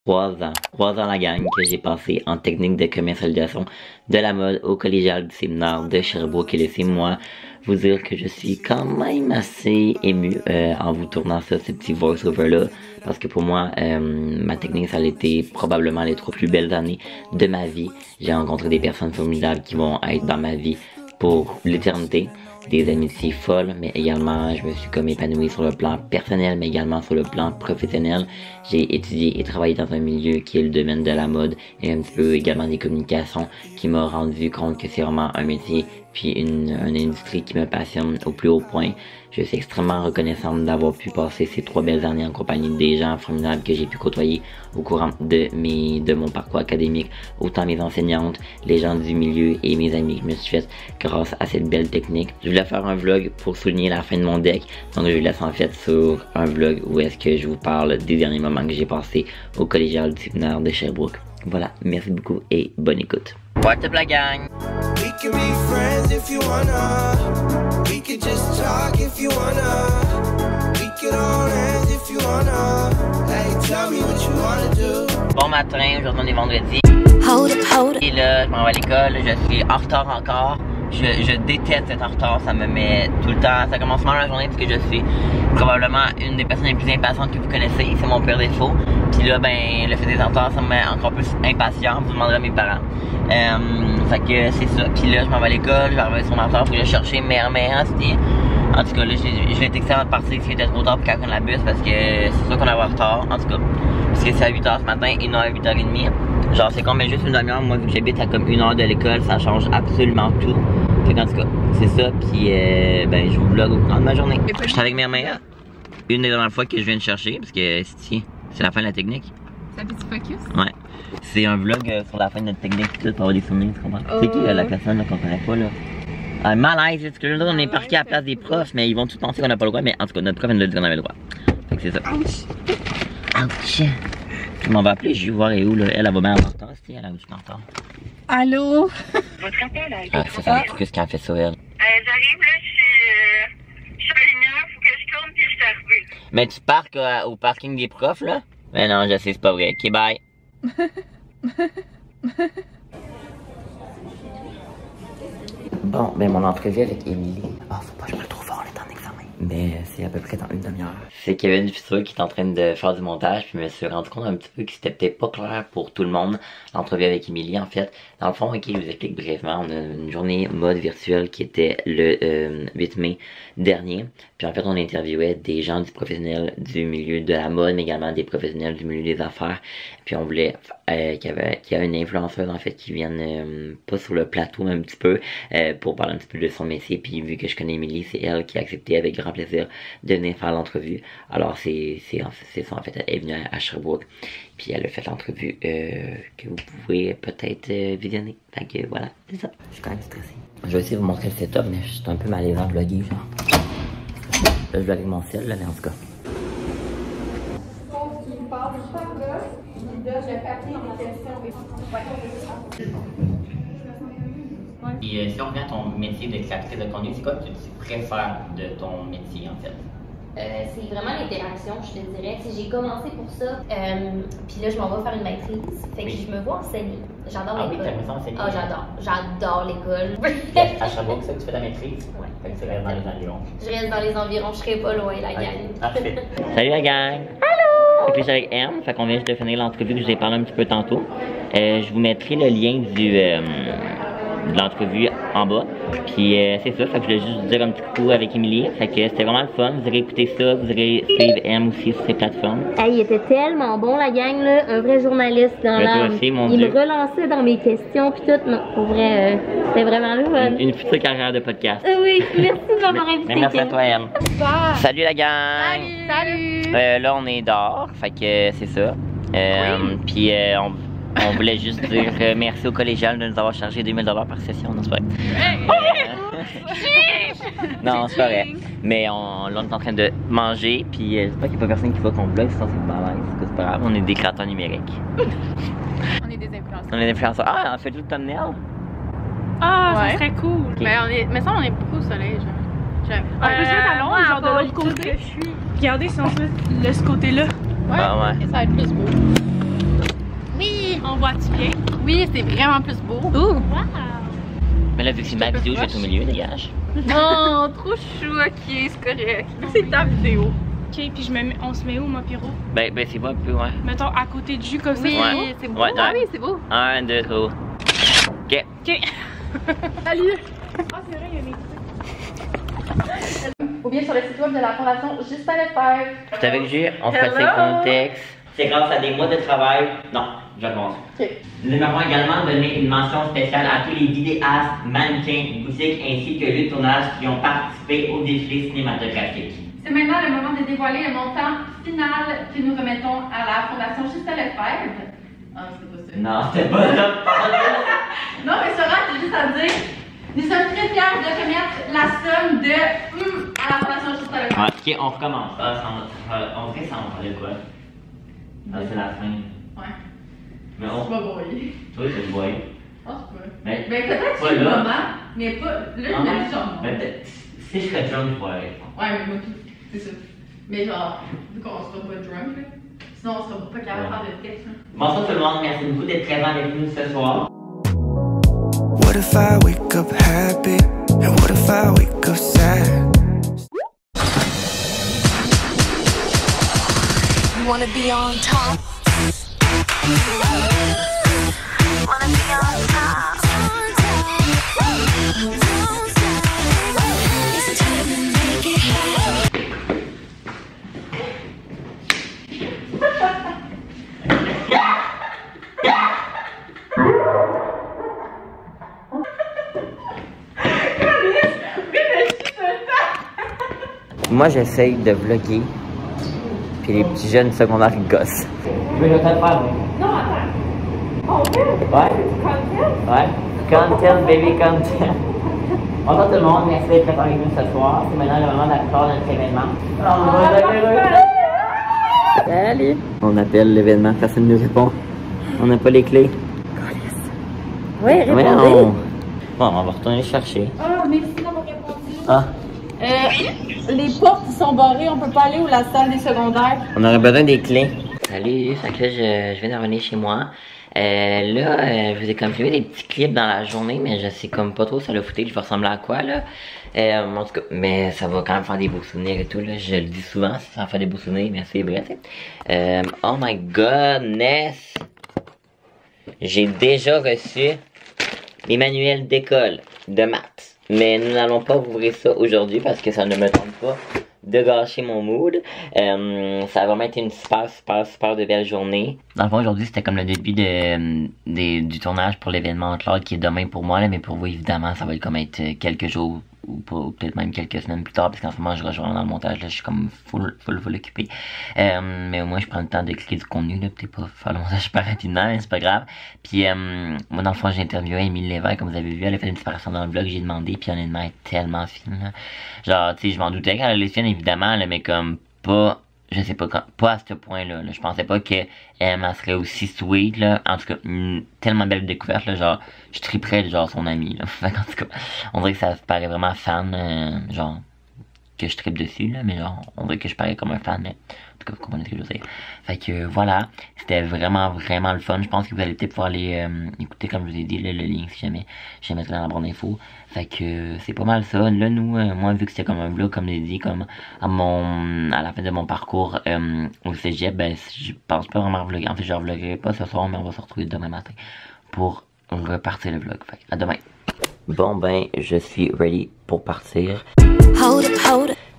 3 ans la gang que j'ai passé en technique de commercialisation de la mode au collégial du séminaire de Sherbrooke et laissez-moi vous dire que je suis quand même assez ému en vous tournant ça, ce petit voice-over là, parce que pour moi, ma technique ça a été probablement les 3 plus belles années de ma vie. J'ai rencontré des personnes formidables qui vont être dans ma vie pour l'éternité. Des amitiés folles, mais également je me suis comme épanoui sur le plan personnel, mais également sur le plan professionnel. J'ai étudié et travaillé dans un milieu qui est le domaine de la mode et un petit peu également des communications, qui m'a rendu compte que c'est vraiment un métier puis une industrie qui me passionne au plus haut point. Je suis extrêmement reconnaissante d'avoir pu passer ces 3 belles années en compagnie des gens formidables que j'ai pu côtoyer au courant de mon parcours académique, autant mes enseignantes, les gens du milieu et mes amis que je me suis fait grâce à cette belle technique. Je voulais faire un vlog pour souligner la fin de mon deck, donc je vous laisse en fait sur un vlog où est-ce que je vous parle des derniers moments que j'ai passés au collégial du séminaire de Sherbrooke. Voilà, merci beaucoup et bonne écoute. What's up la gang? We can be friends if you wanna. We could just talk if you wanna. We could hold hands if you wanna. Hey, tell me what you wanna do. Bon matin, aujourd'hui on est vendredi. Et là, je m'en vais à l'école, je suis en retard encore. Je déteste être en retard, ça me met tout le temps, ça commence mal la journée parce que je suis probablement une des personnes les plus impatientes que vous connaissez, c'est mon pire défaut. Puis là, ben, le fait d'être en retard, ça me met encore plus impatient, vous demanderez à mes parents. Fait que c'est ça, puis là, je m'en vais à l'école, je vais arriver sur mon retard, faut que je chercher mère, en tout cas, là, je vais texter avant de partir s'il était trop tard pour qu'elle prenne la bus parce que c'est sûr qu'on va avoir retard, en tout cas. Parce que c'est à 8h ce matin et non à 8h30. Genre, c'est comme juste une demi-heure, moi, vu que j'habite à comme 1 heure de l'école, ça change absolument tout. Fait qu'en tout cas, c'est ça, puis ben, je vous vlog au cours de ma journée. Je suis avec mes mères, une des dernières fois que je viens de chercher, parce que c'est la fin de la technique. C'est un petit focus? Ouais. C'est un vlog sur la fin de notre technique, tout, pour avoir des souvenirs, tu comprends? C'est qui la personne qu'on connaît pas, là? Malaise, parce que là, on est parqué à la place des profs, mais ils vont tout penser qu'on n'a pas le droit, mais en tout cas, notre prof, elle nous a dit qu'on avait le droit. Fait que c'est ça. Ouch! Je m'en vais appeler, je vais voir où, là. Elle va bien en retard, elle a aussi en retard. Allô? Votre appel a été Ah, ça fait un truc qu'elle fait ça, elle. j'arrive là, je suis à lumière, faut que je tourne puis je suis arrivée. Mais tu parques au parking des profs, là? Mais non, je sais, c'est pas vrai. Ok, bye. Bon, ben mon entrevue avec Émilie. Ah, faut pas que je me trouve fort, on est en examen. Mais c'est à peu près dans une demi-heure. C'est Kevin Fissure qui est en train de faire du montage, puis je me suis rendu compte un petit peu que c'était peut-être pas clair pour tout le monde, l'entrevue avec Émilie en fait. Dans le fond, ok, je vous explique brièvement, on a une journée mode virtuelle qui était le 8 mai dernier. Puis en fait, on interviewait des gens du professionnel du milieu de la mode, mais également des professionnels du milieu des affaires. Puis on voulait qu'il y ait une influenceuse en fait qui vienne pas sur le plateau mais un petit peu pour parler un petit peu de son métier. Puis vu que je connais Émilie, c'est elle qui a accepté avec grand plaisir de venir faire l'entrevue. Alors c'est ça en fait, elle est venue à Sherbrooke. Puis elle a fait l'entrevue que vous pouvez peut-être visionner. Fait que voilà, c'est ça. Je suis quand même stressé. Je vais essayer de vous montrer le setup, mais je suis un peu malaisant de vlogger, genre. Là, je vlog avec mon ciel, là, mais en tout cas. Puis si on revient à ton métier de créatrice de contenu, c'est quoi que tu préfères de ton métier en fait? C'est vraiment l'interaction, je te dirais. J'ai commencé pour ça, puis là je m'en vais faire une maîtrise. Fait que je me vois enseigner. J'adore l'école. Ah oui, t'aimes ça enseigner? Ah, j'adore l'école. À Sherbrooke, c'est ça que tu fais ta maîtrise? Ouais. Fait que tu restes dans les environs. Je reste dans les environs, je serai pas loin, la gang. Parfait. Salut la gang! Allô! Et puis je suis avec M, fait qu'on vient juste de finir l'entrevue que je vous ai parlé un petit peu tantôt. Je vous mettrai le lien de l'entrevue en bas. Puis c'est ça, fait que je voulais juste vous dire un petit coup avec Émilie. Fait que c'était vraiment le fun, vous irez écouter ça, vous irez suivre M aussi sur ses plateformes. Hey, il était tellement bon la gang là, un vrai journaliste dans l'âme. Il me relançait dans mes questions puis tout, non, pour vrai, c'était vraiment le fun. Une future carrière de podcast. Oui, merci de m'avoir invité. Merci à toi M. Salut la gang! Salut! Là on est dehors, fait que c'est ça. Puis on voulait juste dire merci au collégial de nous avoir chargé 2000 $ par session, non c'est pas vrai. Non c'est pas vrai. Mais là on est en train de manger, puis j'espère qu'il n'y a pas personne qui voit qu'on vlog, sinon c'est malaise, c'est pas grave, on est des créateurs numériques. On est des influenceurs. On est des influenceurs. Ah, on fait tout le thumbnail? Ah, ça serait cool. Okay. Mais ça on est beaucoup au soleil, genre. On peut se mettre à l'ombre, genre de l'autre côté. Regardez si on se met de ce côté-là. Ouais. Ah ouais. Ça va être plus beau. vois-tu bien? Oui, c'est vraiment plus beau. Ouh! Mais là, vu que c'est ma vidéo, je vais être au milieu, dégage. Non, trop chou, ok, c'est correct. C'est ta vidéo. Ok, puis on se met où, moi, Pyro? Ben c'est pas un peu, ouais. Mettons à côté du jus comme ça. Oui, Ouais. c'est beau. Ouais, Ah oui, c'est beau. 1, 2, 3. Ok. Ok. Salut! Ah, c'est vrai, il y a mes Ou bien sur le site web de la Fondation Justin Lefebvre. Je suis avec Jules, on fait ses contextes. C'est grâce à des mois de travail. Non, je commence. Ok. Nous aimerions également donner une mention spéciale à tous les vidéastes, mannequins, boutiques ainsi que les tournages qui ont participé au défilé cinématographique. C'est maintenant le moment de dévoiler le montant final que nous remettons à la Fondation Justin Lefebvre. Ah, c'est pas ça. Non, c'était pas ça. Non, mais Sarah, c'est juste à dire. Nous sommes très fiers de remettre la somme de à la Fondation Justin Lefebvre. Ok, on recommence. On fait ça, on parlait de quoi? Ah, c'est la fin. Ouais. Mais Tu vas broyer. Toi, tu le vois. Ah, c'est pas. Mais Peut-être pas que c'est le là. moment, mais pas. Là, je me dis genre. Mais peut-être. Si je serais drunk, je pourrais. Ouais, mais moi, c'est ça. Mais genre, vu qu'on sera pas drunk, là, sinon on sera pas capable de faire de texte. Bonsoir tout le monde, merci beaucoup d'être présent avec nous ce soir. What if I wake up happy? And what if I wake up sad? You wanna be on top? Wanna be on top? It's time to make it happen. Moi, j'essaye de vlogger, puis les petits jeunes secondaires ils gossent. Mais je vais te le faire, Non, attends. On fait ouais? content? Ouais? Content, baby, content. Bonsoir tout le monde, merci d'être présent avec nous ce soir. C'est maintenant le moment d'accueillir notre événement. Salut! On appelle l'événement, personne ne nous répond. On n'a pas les clés. Oui, répondez. Bon, on va retourner les chercher. Ah, merci d'avoir répondu. Ah, Les portes sont barrées, on peut pas aller où la salle des secondaires. on aurait besoin des clés. Salut, fait que là, je viens de revenir chez moi. Je vous ai comme filmé des petits clips dans la journée, mais je sais comme pas trop ça le footage, je vais ressembler à quoi là. En tout cas, mais ça va quand même faire des beaux souvenirs et tout là, je le dis souvent, ça fait des beaux souvenirs, mais c'est vrai, tu sais. Oh my goodness! J'ai déjà reçu les manuels d'école de maths. Mais nous n'allons pas ouvrir ça aujourd'hui parce que ça ne me tente pas de gâcher mon mood. Ça a vraiment été une super de belle journée. Dans le fond, aujourd'hui, c'était comme le début du tournage pour l'événement Claude qui est demain pour moi, là, mais pour vous, évidemment, ça va comme être quelques jours ou peut-être même quelques semaines plus tard, parce qu'en ce moment, je rejoins dans le montage, là, je suis comme full occupé. Mais au moins, je prends le temps de cliquer du contenu, là, peut-être pas faire le montage super rapidement, mais c'est pas grave. Puis, moi, dans le fond, j'ai interviewé Émilie Lévesque, comme vous avez vu, elle a fait une disparition dans le vlog, j'ai demandé, puis honnêtement, elle est tellement fine, là. Genre, tu sais, je m'en doutais qu'elle allait fine, évidemment, là, mais comme pas... Je sais pas, pas à ce point-là. Là. Je pensais pas qu'elle serait aussi sweet, là. En tout cas, tellement belle découverte, là. Genre, je triperais, genre, son amie, là. En tout cas, on dirait que ça paraît vraiment fan, genre, que je tripe dessus, là. Mais genre, on dirait que je parais comme un fan, mais en tout cas, vous comprenez ce que je veux dire. Fait que, voilà. C'était vraiment le fun. Je pense que vous allez peut-être pouvoir aller écouter, comme je vous ai dit, là, le lien, si jamais je vais mettre dans la barre d'infos. Fait que c'est pas mal ça. Là, nous, moi, vu que c'était comme un vlog, comme j'ai dit, comme à la fin de mon parcours au cégep, ben, je pense pas vraiment vlogger. En fait, je vloggerai pas ce soir, mais on va se retrouver demain matin pour repartir le vlog. Fait que à demain. Bon, ben, je suis ready pour partir.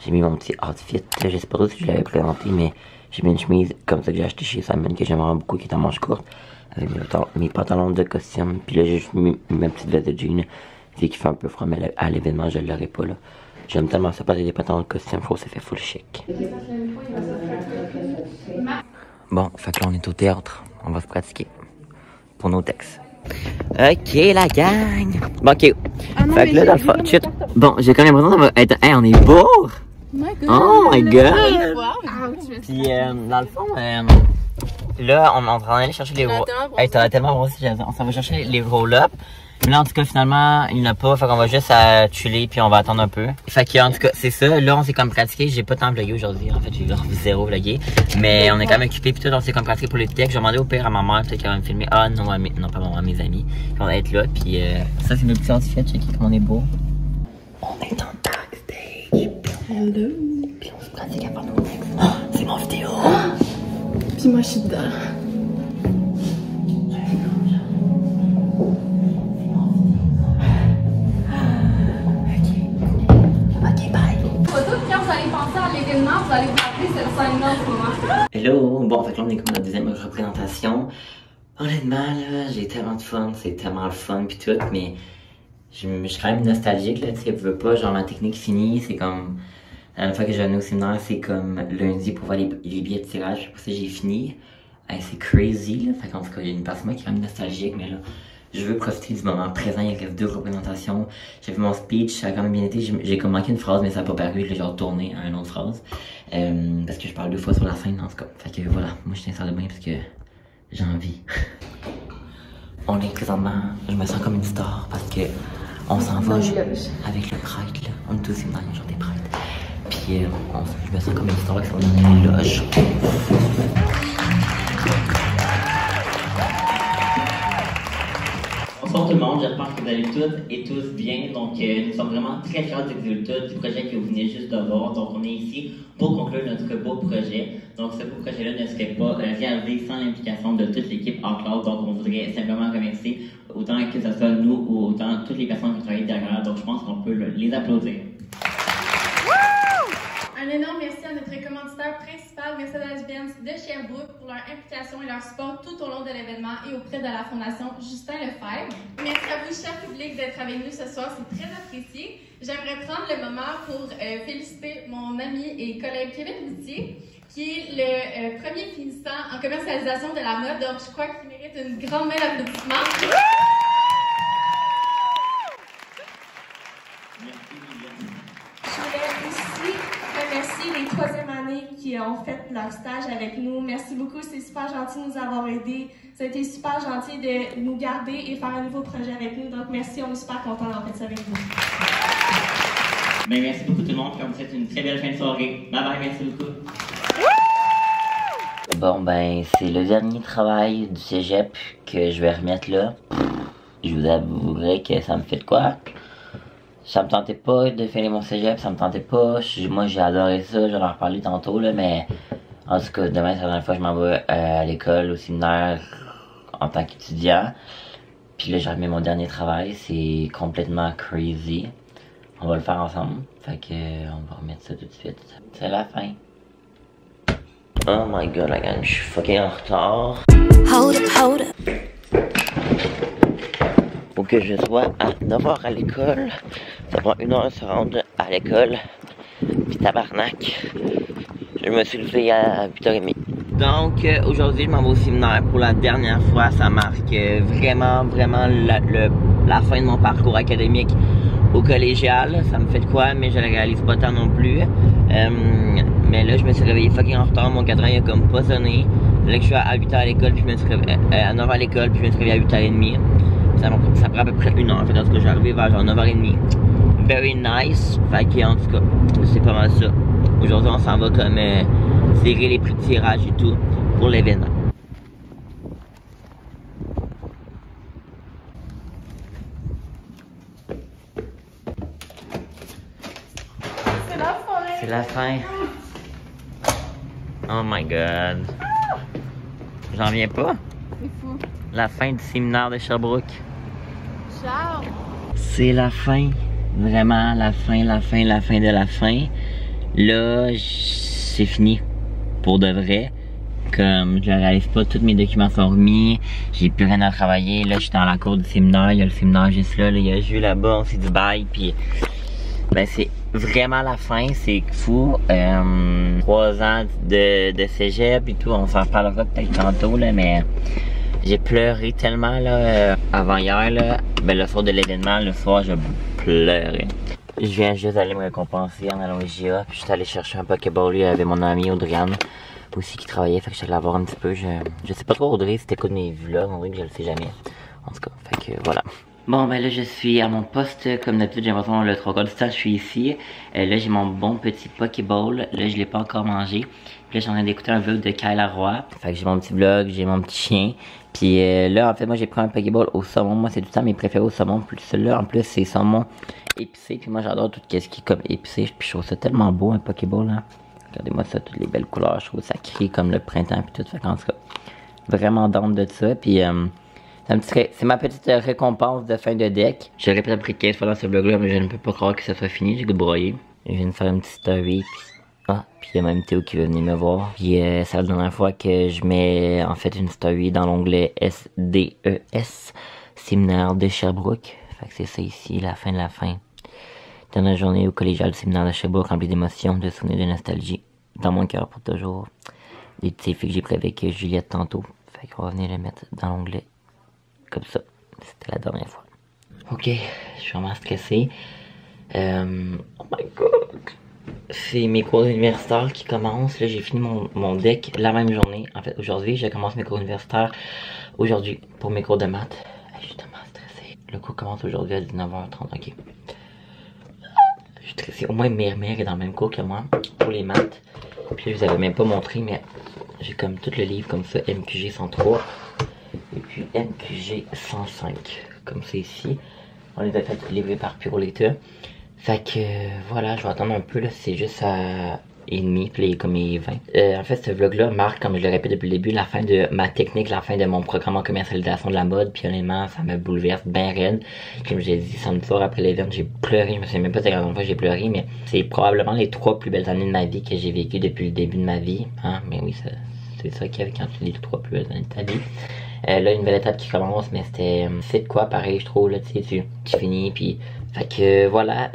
J'ai mis mon petit outfit. Je sais pas trop si je l'avais présenté, mais j'ai mis une chemise comme ça que j'ai acheté chez Simon, que j'aime vraiment beaucoup, qui est en manche courte, avec mes pantalons de costume. Puis là, j'ai juste mis ma petite veste de jean. Vu qu'il fait un peu froid, mais à l'événement, je l'aurai pas, là. J'aime tellement ça, passer des pantalons de costume, je trouve que ça fait full chic. Bon, fait que là, on est au théâtre. On va se pratiquer pour nos textes. Ok, la gang! Bon, ok. Fait que là, dans le fond, bon, j'ai quand même l'impression qu'on va être... Hey, on est beau! Oh my god! Puis, dans le fond, là, on est en train d'aller chercher les roll-up. Hey, t'as tellement brossé, on s'en va chercher les roll-up. Mais là, en tout cas, finalement, il n'y en a pas. Fait qu'on va juste chiller puis on va attendre un peu. Fait que, en tout cas, c'est ça. Là, on s'est comme pratiqué. J'ai pas tant vlogué aujourd'hui. En fait, j'ai zéro vlogué. Mais on est quand même occupé puis tout. On s'est comme pratiqué pour les textes. J'ai demandé au pire à ma mère peut-être qu'elle va me filmer. Ah non, non pas maman, mes amis. Qui vont être là. Puis ça, c'est mes petits outfits. Checkez comme on est beau. On est en backstage. Hello. Puis on se pratique à faire nos textes. Oh, c'est mon vidéo. Puis moi, je suis dedans. Vous allez vous rappeler cette scène-là en ce moment. Hello! Bon, fait que là, on est comme dans la deuxième représentation. Honnêtement, là, j'ai tellement de fun, c'est tellement le fun pis tout, mais je suis quand même nostalgique, là, tu sais, je veux pas, genre, ma technique finie, c'est comme, la dernière fois que je venais au séminaire, c'est comme lundi pour voir les billets de tirage, pour ça, j'ai fini. Hey, c'est crazy, là, fait qu'en tout cas, il y a une partie de moi qui est quand même nostalgique, mais là, je veux profiter du moment présent, il reste 2 représentations. J'ai fait mon speech, ça a quand même bien été, j'ai comme manqué une phrase, mais ça n'a pas paru, je l'ai genre tourné à une autre phrase. Parce que je parle 2 fois sur la scène, en tout cas. Fait que voilà, moi je t'insère de bain parce que j'ai envie. On est présentement, je me sens comme une star parce que on s'en va avec le prêtre, là. On est tous dans le genre des prêtres. Puis je me sens comme une star qui sont dans les loges. Bonsoir tout le monde, j'espère que vous allez toutes et tous bien. Donc nous sommes vraiment très fiers des résultats du projet que vous venez juste de voir. Donc on est ici pour conclure notre beau projet. Donc ce beau projet-là ne serait pas réalisé sans l'implication de toute l'équipe en cloud. Donc on voudrait simplement remercier autant que ce soit nous ou autant toutes les personnes qui travaillent derrière. Donc je pense qu'on peut les applaudir. Un énorme merci à notre commanditaire principal, Mercedes-Benz de Sherbrooke, pour leur implication et leur support tout au long de l'événement et auprès de la Fondation Justin Lefebvre. Merci à vous, cher public, d'être avec nous ce soir, c'est très apprécié. J'aimerais prendre le moment pour féliciter mon ami et collègue Kevin Boutier, qui est le premier finissant en commercialisation de la mode, donc je crois qu'il mérite une grande main d'applaudissements. Merci les 3e années qui ont fait leur stage avec nous. Merci beaucoup, c'est super gentil de nous avoir aidés. Ça a été super gentil de nous garder et faire un nouveau projet avec nous. Donc merci, on est super contents d'avoir fait ça avec vous. Ben, merci beaucoup tout le monde, puis on vous souhaite une très belle fin de soirée. Bye bye, merci beaucoup. Bon ben, c'est le dernier travail du cégep que je vais remettre là. Je vous avouerai que ça me fait de quoi. Ça me tentait pas de finir mon cégep, ça me tentait pas. Moi j'ai adoré ça, je vais en reparler tantôt là, mais en tout cas demain c'est la dernière fois que je m'en vais à l'école, au séminaire en tant qu'étudiant. Puis là j'ai remis mon dernier travail, c'est complètement crazy. On va le faire ensemble, fait que on va remettre ça tout de suite. C'est la fin. Oh my god la gang, je suis fucking en retard. Hold up. Faut que je sois à 9h à l'école. Ça prend 1 heure de se rendre à l'école. Puis tabarnak. Je me suis levé à 8h30. Donc aujourd'hui je m'en vais au séminaire pour la dernière fois. Ça marque vraiment la fin de mon parcours académique au collégial. Ça me fait de quoi, mais je le réalise pas tant non plus. Mais là je me suis réveillé fucking en retard. Mon cadran il a comme pas sonné. Là que je suis à 8h à l'école, puis je me suis réveillé à 9h à l'école, puis je me suis réveillé à 8h30. Ça prend à peu près 1 heure. En fait, en tout cas, j'arrive vers genre 9h30. Very nice. Fait que, en tout cas, c'est pas mal ça. Aujourd'hui, on s'en va comme serrer les prix de tirage et tout pour l'événement. C'est la fin. C'est la fin. Oh my god. J'en viens pas. C'est fou. La fin du séminaire de Sherbrooke. Ciao. C'est la fin. Vraiment la fin de la fin. Là, c'est fini. Pour de vrai. Comme je réalise pas, tous mes documents sont remis. J'ai plus rien à travailler. Là, je suis dans la cour du séminaire. Il y a le séminaire juste là. Il y a Jules là-bas. On s'est dit bye. Puis, ben, c'est vraiment la fin. C'est fou. 3 ans de cégep et tout. On s'en parlera peut-être tantôt, là, mais j'ai pleuré tellement, là, avant hier, là. Ben, le soir de l'événement, le soir, je pleurais. Je viens juste d'aller me récompenser en allant au IGA. Puis, je suis allé chercher un Pokéball avec mon amie Audriane. Aussi qui travaillait, fait que je suis allé la voir un petit peu. Je sais pas trop Audrey si t'écoutes mes vlogs, Audrey, que je le sais jamais. En tout cas, fait que voilà. Bon, ben là, je suis à mon poste. Comme d'habitude, j'ai l'impression le 3/4 du temps, je suis ici. Là, j'ai mon bon petit Pokéball. Là, je l'ai pas encore mangé. Puis là, j'ai en train d'écouter un vlog de Kyle Roy. Fait que j'ai mon petit vlog, j'ai mon petit chien. Puis là, en fait, moi, j'ai pris un Pokéball au saumon. Moi, c'est tout le temps mes préférés au saumon. Plus celui-là, en plus, c'est saumon épicé. Puis moi, j'adore tout ce qui est comme épicé. Puis je trouve ça tellement beau, un Pokéball, là. Regardez-moi ça, toutes les belles couleurs. Je trouve ça crie comme le printemps. Puis tout. Fait qu'en tout cas, vraiment down de ça. Puis c'est ma petite récompense de fin de deck. J'aurais peut-être pris 15 fois dans ce vlog-là, mais je ne peux pas croire que ça soit fini. J'ai goût de broyer. Je viens de faire une petite story. Puis il y a même Théo qui veut venir me voir. Puis c'est la dernière fois que je mets en fait une story dans l'onglet SDES, séminaire de Sherbrooke. Fait que c'est ça ici, la fin de la fin. Dernière journée au collégial du séminaire de Sherbrooke, rempli d'émotions, de souvenirs, de nostalgie. Dans mon cœur pour toujours. Des petits filles que j'ai pris avec Juliette tantôt. Fait qu'on va venir le mettre dans l'onglet. Comme ça. C'était la dernière fois. Ok, je suis vraiment stressé. Oh my god. C'est mes cours universitaires qui commencent. Là, j'ai fini mon deck la même journée. En fait, aujourd'hui, je commence mes cours universitaires aujourd'hui pour mes cours de maths. Je suis tellement stressé. Le cours commence aujourd'hui à 19h30. Ok. Je suis stressé. Au moins, Mère est dans le même cours que moi pour les maths. Puis là, je vous avais même pas montré, mais j'ai comme tout le livre comme ça, MQG 103 et puis MQG 105, comme c'est ici. On les a fait livrer par Puroleta. Fait que voilà, je vais attendre un peu là, c'est juste à 1h30, puis il est comme 20. En fait, ce vlog-là marque, comme je le répète depuis le début, la fin de ma technique, la fin de mon programme en commercialisation de la mode. Puis honnêtement, ça me bouleverse bien raide. Comme j'ai dit samedi soir après l'événement, j'ai pleuré. Je me souviens même pas de la dernière fois que j'ai pleuré, mais c'est probablement les 3 plus belles années de ma vie que j'ai vécues depuis le début de ma vie. Hein? Mais oui, c'est ça qu'il y avait quand tu dis les 3 plus belles années de ta vie. Là, une nouvelle étape qui commence, mais c'est de quoi pareil, je trouve, là, tu sais, tu finis, puis... Fait que, voilà,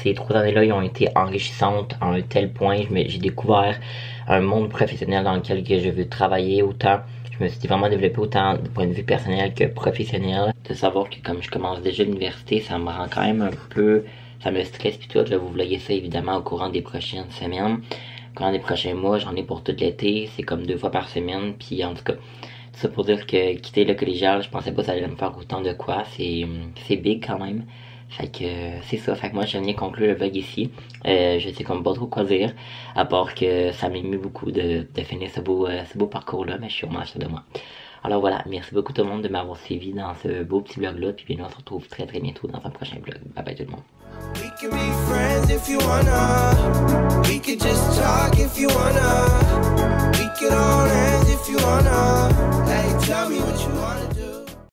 ces 3 années-là, ils ont été enrichissantes à un tel point, j'ai découvert un monde professionnel dans lequel je veux travailler autant. Je me suis vraiment développé autant du point de vue personnel que professionnel. De savoir que comme je commence déjà l'université, ça me rend quand même un peu... Ça me stresse, puis tout, là, vous voyez ça évidemment au courant des prochaines semaines. Au courant des prochains mois, j'en ai pour tout l'été, c'est comme 2 fois par semaine, puis en tout cas... Ça pour dire que quitter le collégial, je pensais pas que ça allait me faire autant de quoi. C'est big quand même. Fait que c'est ça. Fait que moi je viens conclure le vlog ici. Je sais comme pas trop quoi dire. À part que ça m'émeut beaucoup de finir ce beau parcours là. Mais je suis vraiment fier de moi. Alors voilà, merci beaucoup tout le monde de m'avoir suivi dans ce beau petit vlog là. Puis bien on se retrouve très bientôt dans un prochain vlog. Bye bye tout le monde. We can be friends if you wanna. We could just talk if you wanna. We could hold hands if you wanna. Hey, tell me what you wanna.